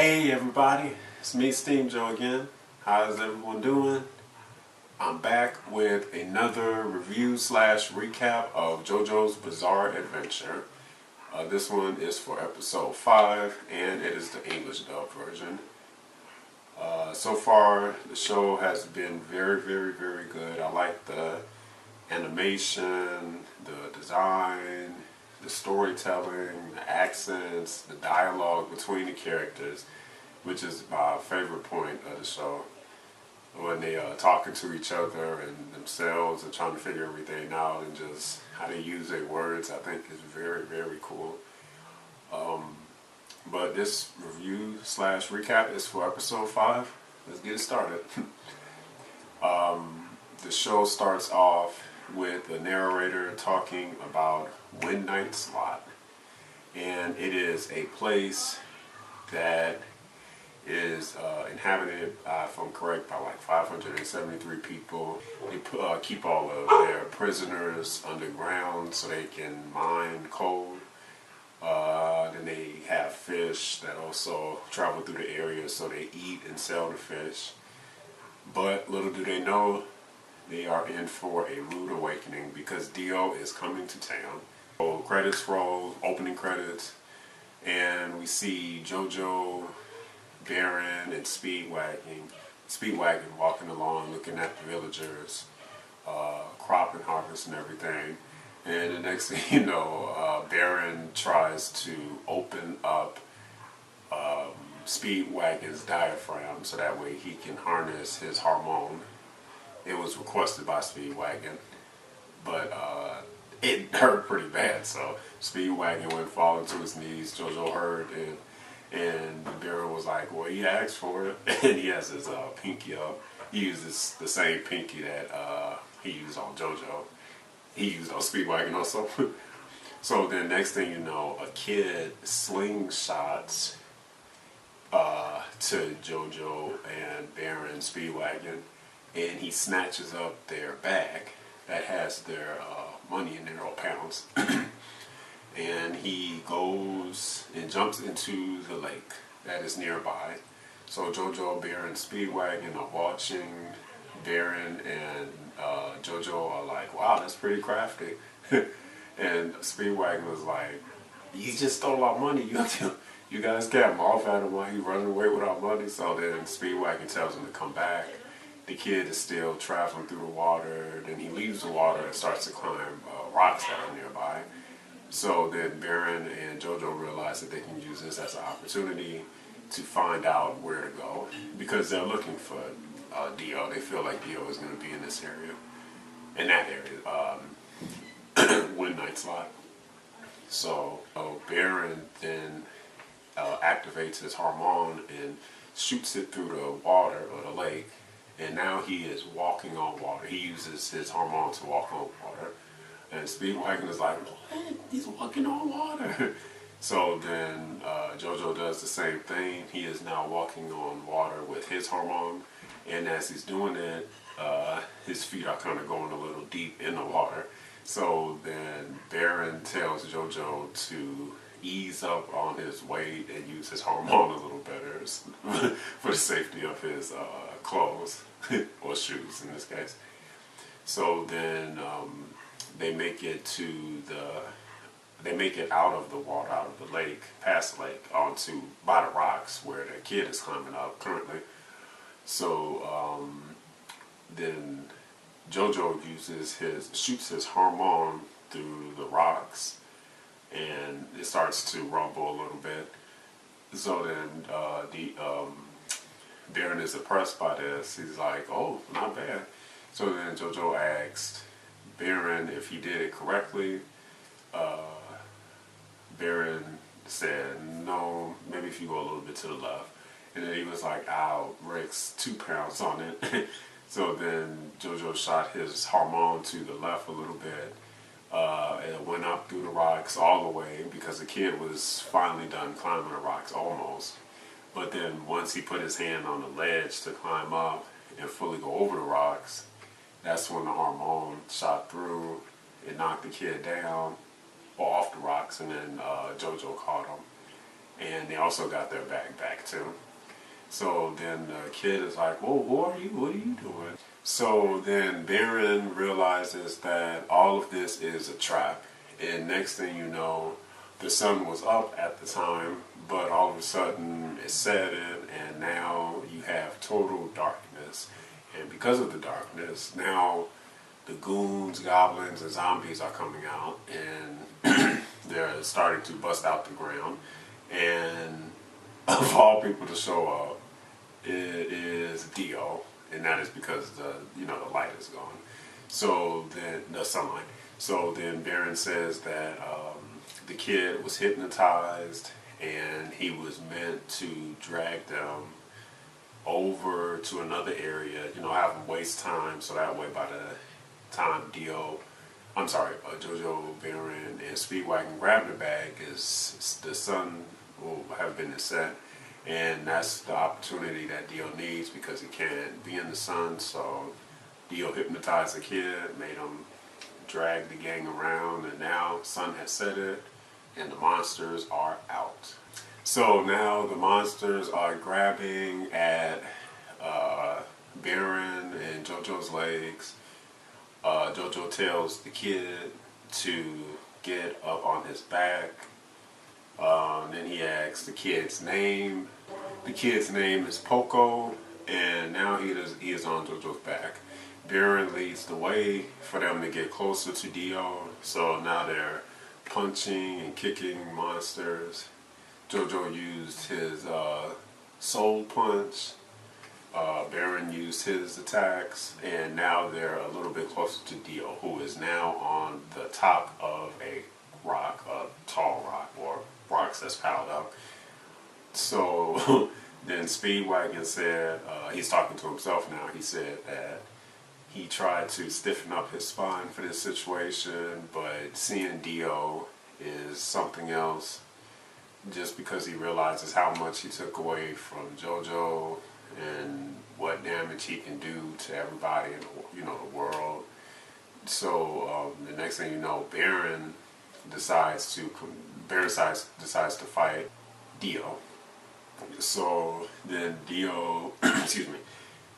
Hey everybody, it's me steamjoe again. How's everyone doing? I'm back with another review slash recap of JoJo's Bizarre Adventure. This one is for episode 5 and it is the English dub version. So far the show has been very good. I like the animation, the design, the storytelling, the accents, the dialogue between the characters, which is my favorite point of the show. When they talking to each other and themselves and trying to figure everything out and just how they use their words, I think is very cool. But this review slash recap is for episode 5. Let's get it started. The show starts off with the narrator talking about Midnight Slot, and it is a place that is inhabited, if I'm correct, by like 573 people. They keep all of their prisoners underground so they can mine coal. Then they have fish that also travel through the area, so they eat and sell the fish. But little do they know, they are in for a rude awakening because Dio is coming to town. So credits roll, opening credits, and we see JoJo, Baron, and Speedwagon walking along looking at the villagers, crop and harvest and everything. And the next thing you know, Baron tries to open up Speedwagon's diaphragm so that way he can harness his hormone. It was requested by Speedwagon, but it hurt pretty bad, so Speedwagon went falling to his knees. JoJo heard, and Baron was like, well, he asked for it, and he has his pinky up. He uses the same pinky that he used on JoJo. He used on Speedwagon also. So then next thing you know, a kid slingshots to JoJo and Baron Speedwagon, and he snatches up their bag that has their money in there, or pounds. And he goes and jumps into the lake that is nearby. So JoJo, Baron, Speedwagon are watching. Baron and JoJo are like, wow, that's pretty crafty. And Speedwagon was like, he just stole our money. You guys got him off at him while he running away with our money. So then Speedwagon tells him to come back. The kid is still traveling through the water. Then he leaves the water and starts to climb rocks that are nearby. So then Baron and JoJo realize that they can use this as an opportunity to find out where to go, because they're looking for Dio. They feel like Dio is going to be in this area, in that area, Midnight Slot. So Baron then activates his hormone and shoots it through the water or the lake, and now he is walking on water. He uses his hormone to walk on water. And Speedwagon is like, what? He's walking on water. So then JoJo does the same thing. He is now walking on water with his hormone. And as he's doing it, his feet are kind of going a little deep in the water. So then Baron tells JoJo to ease up on his weight and use his hormone a little better for the safety of his clothes, or shoes in this case. So then they make it out of the water, out of the lake, past the lake, onto by the rocks where the kid is climbing up currently. So then JoJo shoots his hormone through the rocks, and it starts to rumble a little bit. So then Baron is impressed by this. He's like, oh, not bad. So then JoJo asked Baron if he did it correctly. Baron said, no, maybe if you go a little bit to the left. And then he was like, I'll risk 2 pounds on it. So then JoJo shot his hormone to the left a little bit. It went up through the rocks all the way, because the kid was finally done climbing the rocks almost. But then once he put his hand on the ledge to climb up and fully go over the rocks, that's when the hormone shot through. It knocked the kid down or off the rocks, and then JoJo caught him. and they also got their bag back too. So then the kid is like, "Whoa, who are you? What are you doing?" So then Baron realizes that all of this is a trap, and next thing you know, the sun was up at the time, but all of a sudden it set in, and now you have total darkness. And because of the darkness, now the goons, goblins, and zombies are coming out, and they're starting to bust out the ground. And of all people to show up, it is Dio, and that is because the light is gone. So then the sunlight. So then Baron says that the kid was hypnotized, and he was meant to drag them over to another area. Have them waste time, so that way by the time JoJo, Baron, and Speedwagon grab the bag, is the sun will have been set. And that's the opportunity that Dio needs because he can't be in the sun. So Dio hypnotized the kid, made him drag the gang around, and now sun has set it, and the monsters are out. So now the monsters are grabbing at Baron and JoJo's legs. JoJo tells the kid to get up on his back. Then he asks the kid's name. The kid's name is Poco, and now he is on JoJo's back. Baron leads the way for them to get closer to Dio, so now they're punching and kicking monsters. JoJo used his soul punch. Baron used his attacks, and now they're a little bit closer to Dio, who is now on the top of a rock, a tall rock, or rocks that's piled up. So then Speedwagon said, he's talking to himself now, he said that he tried to stiffen up his spine for this situation, but seeing Dio is something else, just because he realizes how much he took away from JoJo and what damage he can do to everybody in the world. So the next thing you know, Baron decides to fight Dio. So then Dio,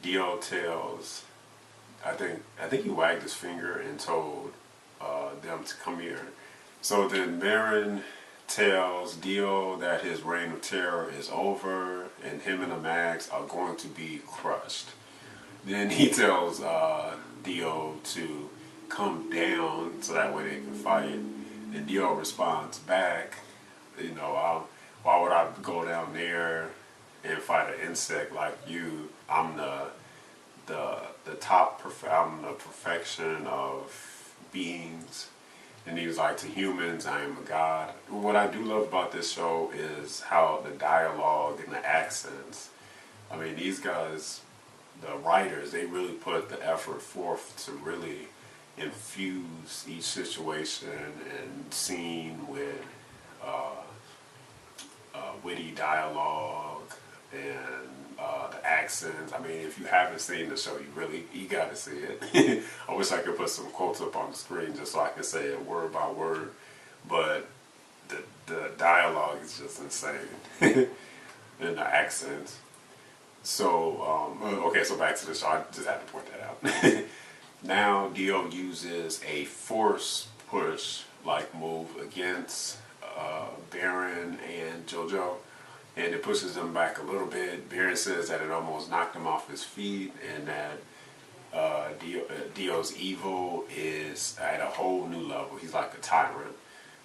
Dio tells, I think he wagged his finger and told them to come here. So then Baron tells Dio that his reign of terror is over, and him and the Mags are going to be crushed. Then he tells Dio to come down so that way they can fight. And Dio responds back, why would I go down there and fight an insect like you? I'm the top, I'm the perfection of beings. And he was like, to humans, I am a god. What I do love about this show is how the dialogue and the accents, I mean, these guys, the writers, they really put the effort forth to really infuse each situation and scene with witty dialogue and the accents. I mean, if you haven't seen the show, you got to see it. I wish I could put some quotes up on the screen just so I could say it word by word, but the dialogue is just insane. And the accents. So, okay, so back to the show. I just had to point that out. Now Dio uses a force push like move against Baron and JoJo, and it pushes them back a little bit. Baron says that it almost knocked him off his feet, and that Dio's evil is at a whole new level. He's like a tyrant.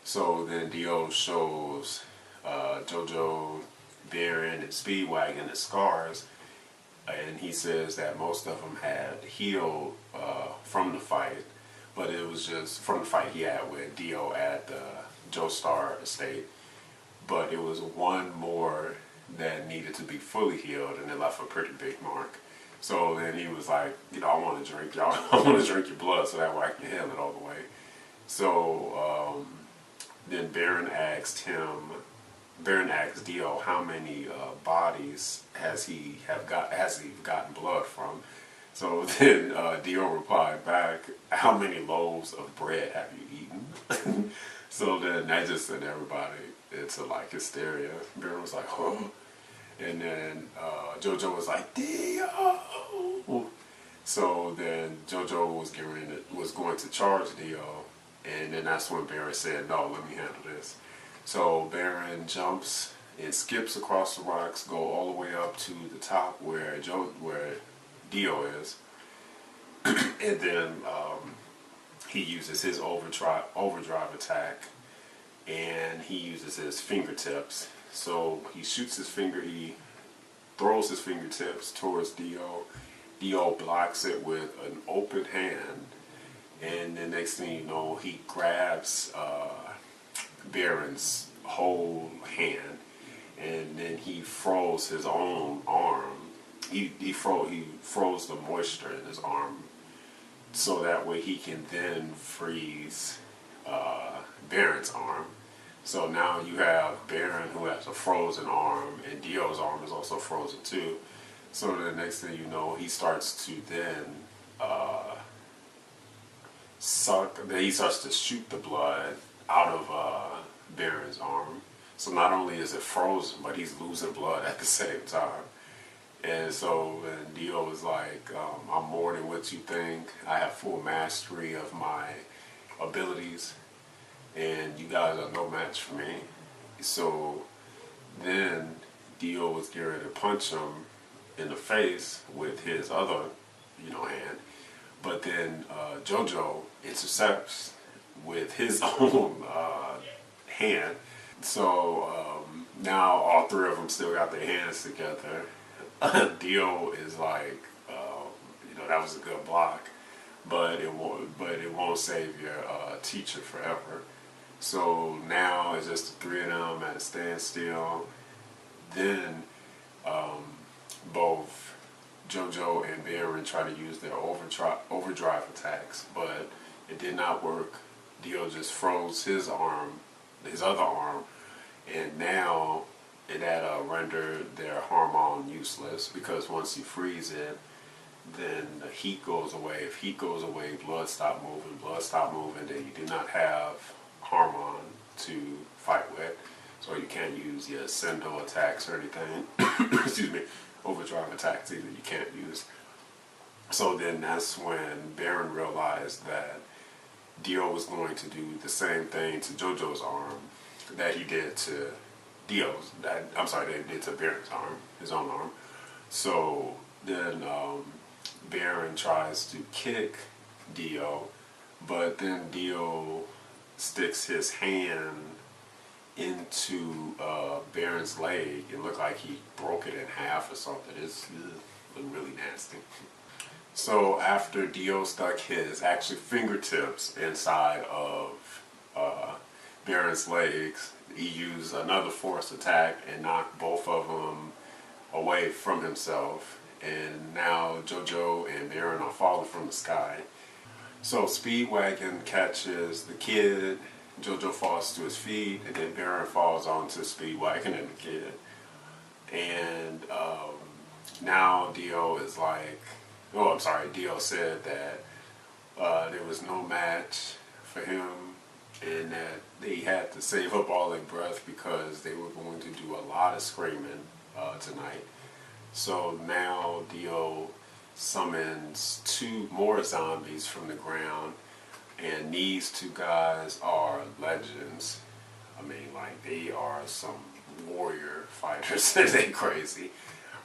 So then Dio shows JoJo, Baron, and Speedwagon the scars, and he says that most of them had healed from the fight, but it was just from the fight he had with Dio at the Joestar estate. But it was one more that needed to be fully healed, and it left a pretty big mark. So then he was like, I want to drink y'all. I want to drink your blood so that way I can heal it all the way. So then Baron asked Dio how many bodies has he gotten blood from. So then Dio replied back, how many loaves of bread have you eaten? So then that just sent everybody into like hysteria. Baron was like, huh? And then JoJo was like, Dio. So then JoJo was going to charge Dio, and then that's when Baron said, no, let me handle this. So Baron jumps and skips across the rocks, go all the way up to the top where Dio is, and then he uses his overdrive attack, and he uses his fingertips. So he shoots he throws his fingertips towards Dio. Dio blocks it with an open hand, and the next thing you know, he grabs Baron's whole hand, and then he froze his own arm. He froze the moisture in his arm, so that way he can then freeze Baron's arm. So now you have Baron who has a frozen arm, and Dio's arm is also frozen too. So the next thing you know, he starts to then he starts to shoot the blood out of Baron's arm. So not only is it frozen, but he's losing blood at the same time. And so then Dio was like, I'm more than what you think. I have full mastery of my abilities, and you guys are no match for me. So then Dio was getting ready to punch him in the face with his other, hand. But then JoJo intercepts with his own hand. So now all three of them still got their hands together. Dio is like, that was a good block, but it won't save your teacher forever. So now it's just the three of them at a standstill. Then both JoJo and Baron try to use their overdrive attacks, but it did not work. Dio just froze his other arm, and now it had rendered their hormone useless, because once you freeze it, then the heat goes away. If heat goes away, blood stop moving, then you do not have hormone to fight with, so you can't use your sendo attacks or anything. Excuse me, overdrive attacks either you can't use. So then that's when Baron realized that Dio was going to do the same thing to JoJo's arm that he did to that he did to Baron's arm, his own arm. So then Baron tries to kick Dio, but then Dio sticks his hand into Baron's leg. It looked like he broke it in half or something. It looked really nasty. So after Dio stuck his fingertips inside of Baron's legs, he used another force attack and knocked both of them away from himself. And now JoJo and Baron are falling from the sky. So Speedwagon catches the kid, JoJo falls to his feet, and then Baron falls onto Speedwagon and the kid. And now Dio is like, Dio said that there was no match for him, and that they had to save up all their breath because they were going to do a lot of screaming tonight. So now Dio summons 2 more zombies from the ground, and these 2 guys are legends. I mean, like, they are some warrior fighters. They're crazy.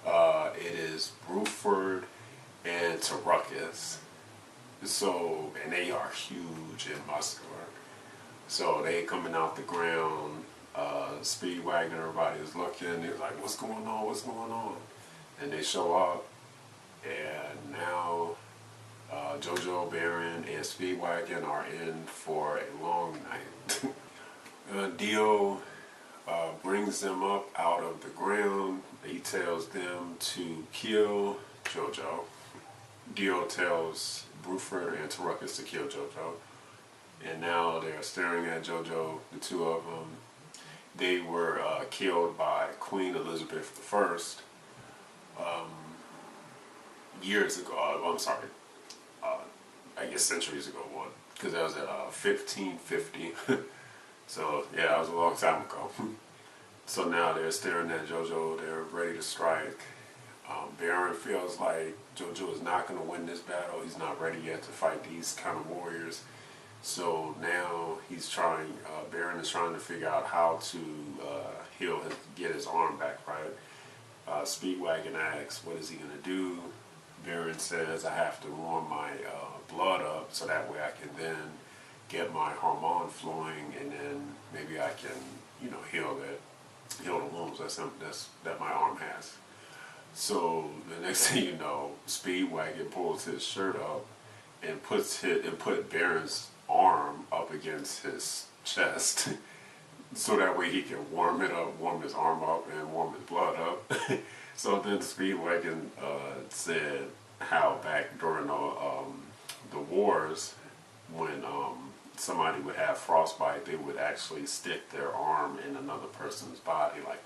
It is Bruford and Taruckus. So, and they are huge and muscular. So they coming out the ground, Speedwagon, everybody is looking. They're like, what's going on? And they show up, and now JoJo, Baron, and Speedwagon are in for a long night. Dio brings them up out of the ground. He tells them to kill JoJo. Dio tells Bruford and Taruckus to kill JoJo. And now they're staring at JoJo, the 2 of them. They were killed by Queen Elizabeth I years ago. I guess centuries ago, because that was at 1550. So yeah, that was a long time ago. So now they're staring at JoJo. They're ready to strike. Baron feels like JoJo is not going to win this battle. He's not ready yet to fight these kind of warriors. So now he's trying. Baron is trying to figure out how to get his arm back. Right. Speedwagon asks, "What is he going to do?" Baron says, "I have to warm my blood up so that way I can then get my hormone flowing, and then maybe I can, heal the wounds that my arm has." So the next thing you know, Speedwagon pulls his shirt up and put Baron's arm up against his chest, so that way he can warm it up, warm his arm up, and warm his blood up. So then Speedwagon said how back during the wars, when somebody would have frostbite, they would actually stick their arm in another person's body, like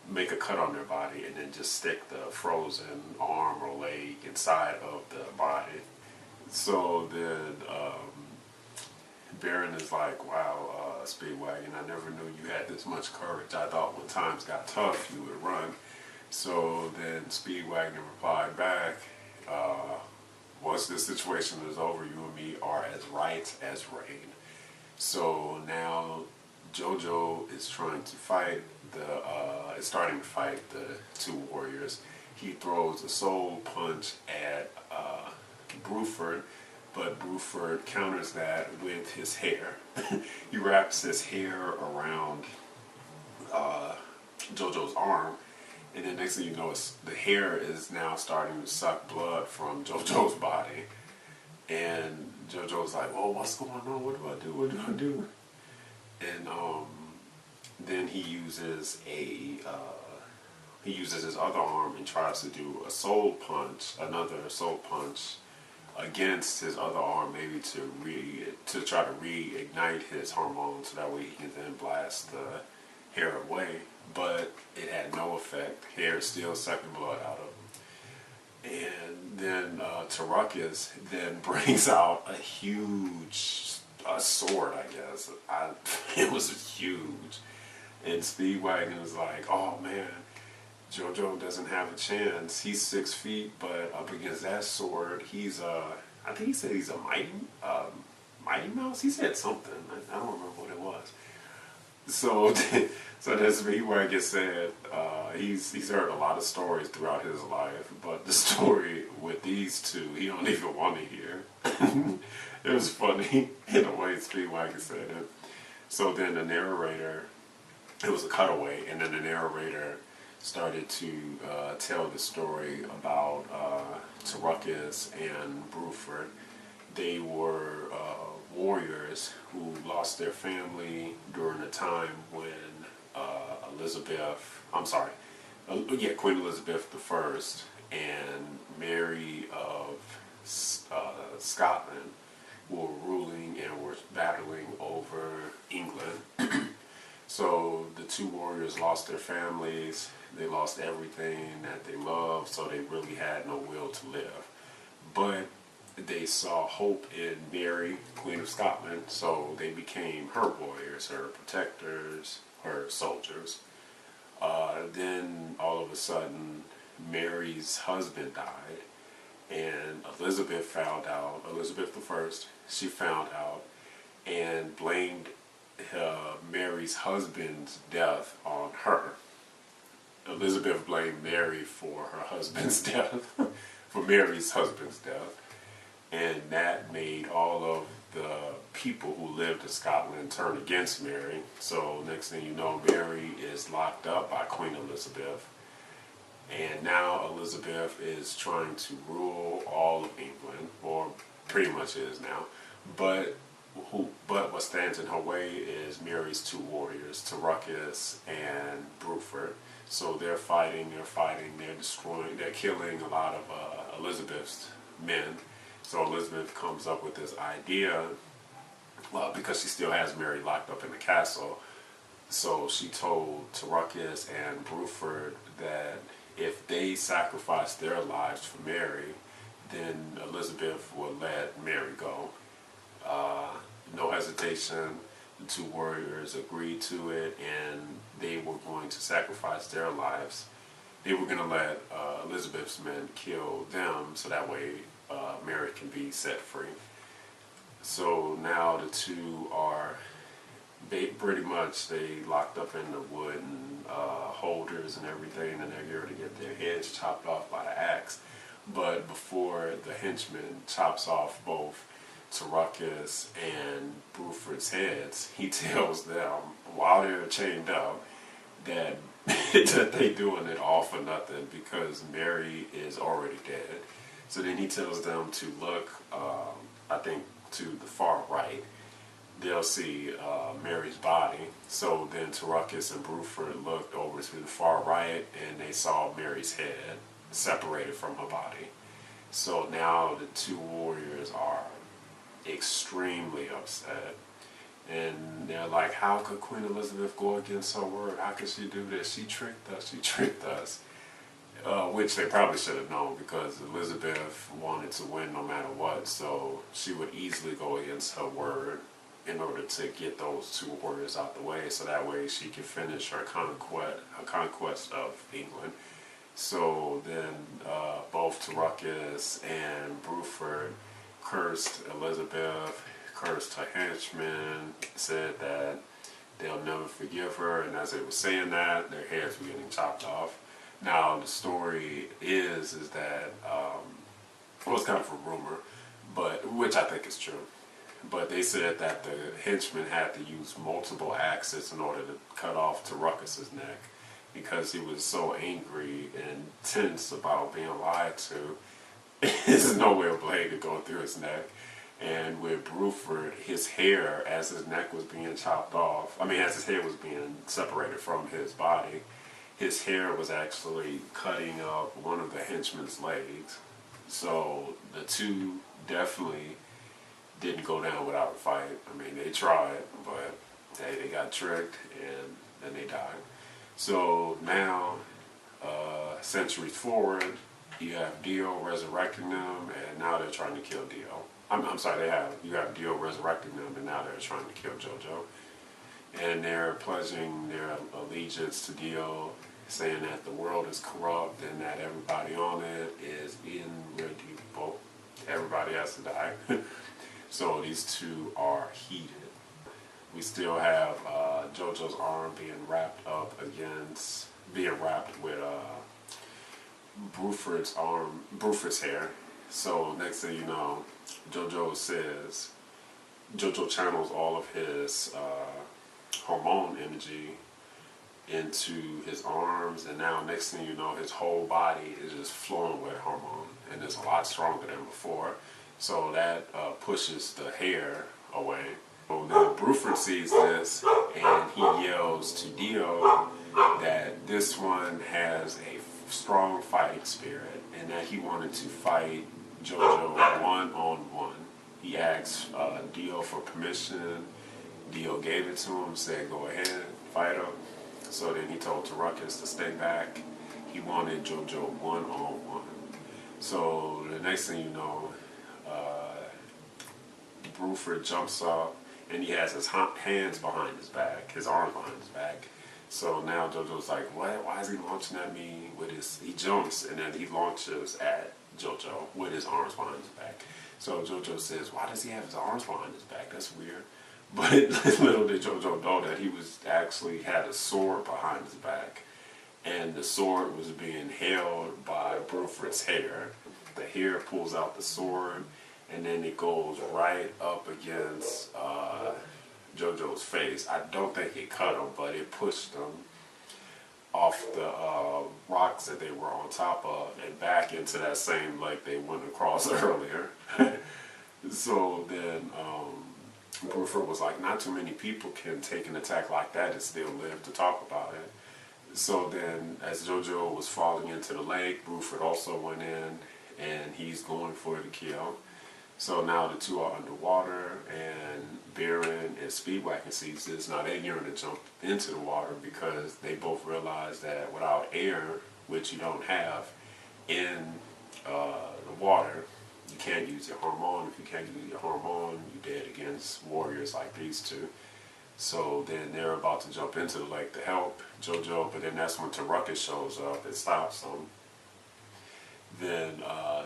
make a cut on their body, and then just stick the frozen arm or leg inside of the body. So then Baron is like, "Wow, Speedwagon, I never knew you had this much courage. I thought when times got tough, you would run." So then Speedwagon replied back, "Once this situation is over, you and me are as right as rain." So now JoJo is trying to fight is starting to fight the two warriors. He throws a soul punch at Bruford, but Bruford counters that with his hair. He wraps his hair around JoJo's arm, and then next thing you know, the hair is now starting to suck blood from JoJo's body. And JoJo's like, "Well, what's going on? What do I do? What do I do?" And then he uses his other arm and tries to do another soul punch against his other arm, maybe to try to reignite his hormones, so that way he can then blast the hair away. But it had no effect. Hair is still sucking blood out of him. And then Tarukas then brings out a huge sword, I guess. It was huge. And Speedwagon was like, "Oh man, JoJo doesn't have a chance. He's 6 feet, but up against that sword, he's I think he said he's a mighty mouse. He said something. I don't remember what it was." So so then Speedwagon said he's heard a lot of stories throughout his life, but the story with these two, he don't even want to hear. It was funny in the way Speedwagon said it. So then the narrator, it was a cutaway, and then the narrator started to tell the story about Tarukas and Bruford. They were warriors who lost their family during a time when Queen Elizabeth I and Mary of Scotland were ruling and were battling over England. So the two warriors lost their families, they lost everything that they loved, so they really had no will to live. But they saw hope in Mary, Queen of Scotland, so they became her warriors, her protectors, her soldiers. Then all of a sudden, Mary's husband died, and Elizabeth I, she found out and blamed Mary's husband's death on her. Elizabeth blamed Mary for her husband's death, for Mary's husband's death, and that made all of the people who lived in Scotland turn against Mary. So next thing you know, Mary is locked up by Queen Elizabeth, and now Elizabeth is trying to rule all of England, or pretty much is now. But what stands in her way is Mary's two warriors, Tarukas and Bruford. So they're fighting, they're destroying, they're killing a lot of Elizabeth's men. So Elizabeth comes up with this idea, because she still has Mary locked up in the castle. So she told Tarukas and Bruford that if they sacrificed their lives for Mary, then Elizabeth would let Mary go. No hesitation. the two warriors agreed to it, and they were going to sacrifice their lives. They were going to let Elizabeth's men kill them, so that way Mary can be set free. So now the two are pretty much they locked up in the wooden holders and everything, and they're here to get their heads chopped off by the axe. But before the henchman chops off both Taruckus and Bruford's heads, he tells them while they're chained up that that they doing it all for nothing because Mary is already dead. So then he tells them to look, I think, to the far right. They'll see Mary's body. So then Taruckus and Bruford looked over to the far right, and they saw Mary's head separated from her body. So now the two warriors are extremely upset. And they're like, how could Queen Elizabeth go against her word? How could she do this? She tricked us. She tricked us. Which they probably should have known because Elizabeth wanted to win no matter what. So she would easily go against her word in order to get those two warriors out the way. So that way she could finish her conquest of England. So then both Taruckus and Bruford cursed Elizabeth, cursed her henchmen, said that they'll never forgive her, and as they were saying that, their heads were getting chopped off. Now the story is that well, it's kind of a rumor, but which I think is true. But they said that the henchmen had to use multiple axes in order to cut off Taruckus's neck because he was so angry and tense about being lied to. There's no way a blade could go through his neck. And with Bruford, his hair, as his neck was being chopped off, as his hair was being separated from his body, his hair was actually cutting up one of the henchmen's legs. So the two definitely didn't go down without a fight. They tried, but they got tricked and then they died. So now, centuries forward, you have Dio resurrecting them, and now they're trying to kill Dio. I'm sorry, you have Dio resurrecting them, and now they're trying to kill JoJo. And they're pledging their allegiance to Dio, saying that the world is corrupt and that everybody on it is irredeemable. Everybody has to die. So these two are heated. We still have JoJo's arm being wrapped with Bruford's hair. So next thing you know, JoJo channels all of his hormone energy into his arms, and now next thing you know, his whole body is just flowing with hormone, and it's a lot stronger than before. So that pushes the hair away. So then Bruford sees this, and he yells to Dio that this one has a strong fighting spirit, and that he wanted to fight JoJo one-on-one. He asked Dio for permission. Dio gave it to him, said go ahead, fight him. So then he told Taruckus to stay back. He wanted JoJo one-on-one. So the next thing you know, Bruford jumps up, and he has his hands behind his back, his arms behind his back. So now JoJo's like, what? Why is he launching at me with his... He jumps, and then he launches at JoJo with his arms behind his back. So JoJo says, why does he have his arms behind his back? That's weird. But little did JoJo know that he was actually had a sword behind his back. And the sword was being held by Bruford's hair. The hair pulls out the sword, and then it goes right up against JoJo's face. I don't think it cut him, but it pushed him off the rocks that they were on top of and back into that same lake they went across earlier. So then Bruford was like, not too many people can take an attack like that and still live to talk about it. So then as JoJo was falling into the lake, Bruford also went in, and he's going for the kill. So now the two are underwater, and Baron and Speedwagon sees this. Now they're going to jump into the water because they both realize that without air, which you don't have in the water, you can't use your hormone. If you can't use your hormone, you're dead against warriors like these two. So then they're about to jump into the lake to help JoJo, but then that's when Taruckus shows up and stops them. Then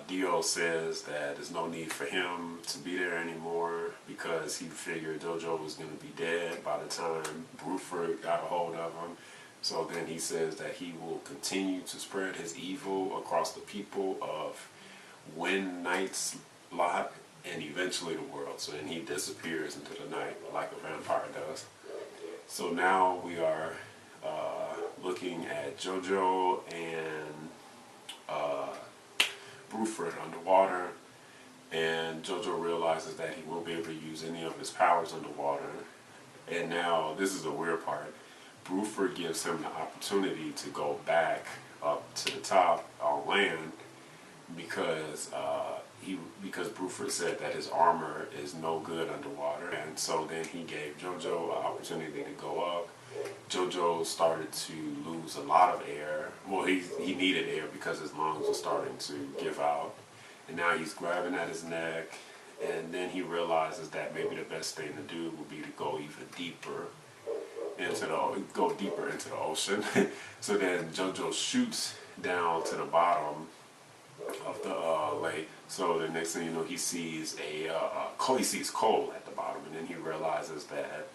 Dio says that there's no need for him to be there anymore because he figured JoJo was going to be dead by the time Bruford got a hold of him. So then he says that he will continue to spread his evil across the people of Wind Knight's lot and eventually the world. So then he disappears into the night like a vampire does. So now we are looking at JoJo and Bruford underwater, and JoJo realizes that he won't be able to use any of his powers underwater. And now, this is the weird part, Bruford gives him the opportunity to go back up to the top on land because Bruford said that his armor is no good underwater, and so then he gave JoJo an opportunity to go up. JoJo started to lose a lot of air. Well, he needed air because his lungs were starting to give out. And now he's grabbing at his neck. And then he realizes that maybe the best thing to do would be to go even deeper into the ocean. So then JoJo shoots down to the bottom of the lake. So the next thing you know, he sees coal at the bottom, and then he realizes that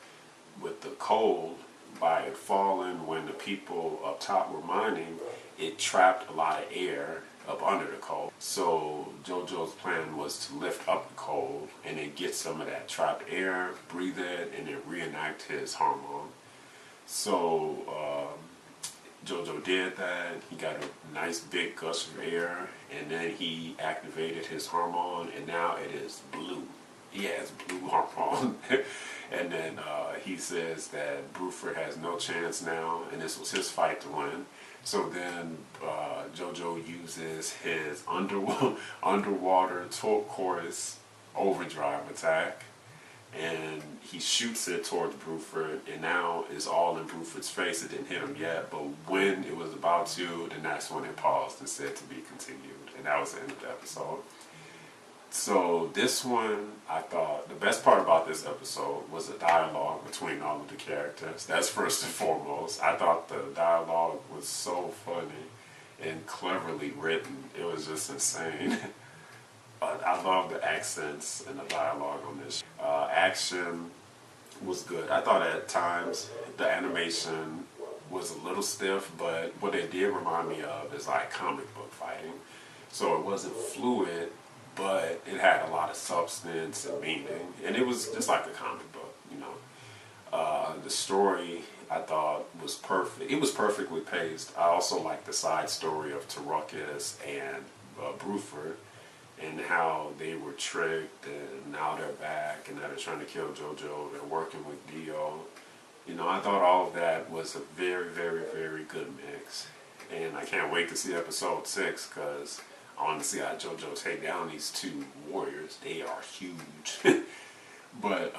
with the coal, by it falling when the people up top were mining, it trapped a lot of air up under the coal. So JoJo's plan was to lift up the coal and then get some of that trapped air, breathe it, and then reenact his hormone. So JoJo did that. He got a nice big gush of air, and then he activated his hormone, and now it is blue. He has blue hormone. And then he says that Bruford has no chance now, and this was his fight to win. So then JoJo uses his underwater turquoise overdrive attack, and he shoots it towards Bruford, and now it's all in Bruford's face. It didn't hit him yet, but when it was about to, then that's when it paused and said to be continued, and that was the end of the episode. So this one, I thought the best part about this episode was the dialogue between all of the characters. That's first and foremost. I thought the dialogue was so funny and cleverly written. It was just insane. I love the accents and the dialogue on this. Action was good. I thought at times the animation was a little stiff, but what it did remind me of is like comic book fighting. So it wasn't fluid, but it had a lot of substance and meaning, and it was just like a comic book, you know. The story, I thought, was perfect. It was perfectly paced. I also liked the side story of Taruckus and Bruford, and how they were tricked, and now they're back, and now they're trying to kill JoJo. They're working with Dio. You know, I thought all of that was a very, very, very good mix, and I can't wait to see episode 6 because I want to see how JoJo take down these two warriors. They are huge. But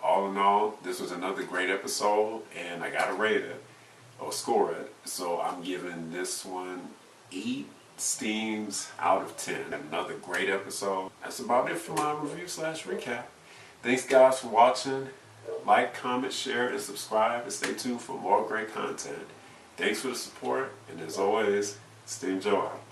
all in all, this was another great episode, and I gotta rate it or score it. So I'm giving this one 8 steams out of 10. Another great episode. That's about it for my review/recap. Thanks guys for watching. Like, comment, share, and subscribe, and stay tuned for more great content. Thanks for the support, and as always, Steam Joe out.